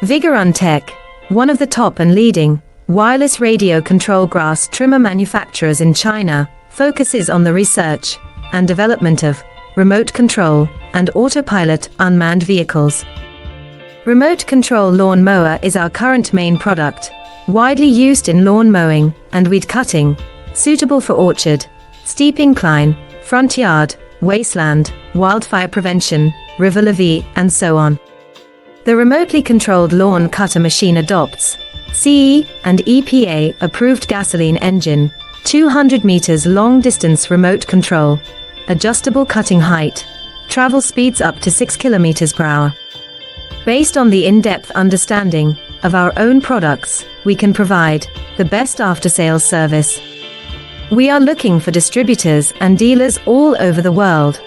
Vigorun Tech, one of the top and leading wireless radio control grass trimmer manufacturers in China, focuses on the research and development of remote control and autopilot unmanned vehicles. Remote control lawn mower is our current main product, widely used in lawn mowing and weed cutting, suitable for orchard, steep incline, front yard, wasteland, wildfire prevention, river levee, and so on. The remotely controlled lawn cutter machine adopts CE and EPA approved gasoline engine, 200 meters long distance remote control, adjustable cutting height, travel speeds up to 6 kilometers per hour. Based on the in-depth understanding of our own products, we can provide the best after-sales service. We are looking for distributors and dealers all over the world.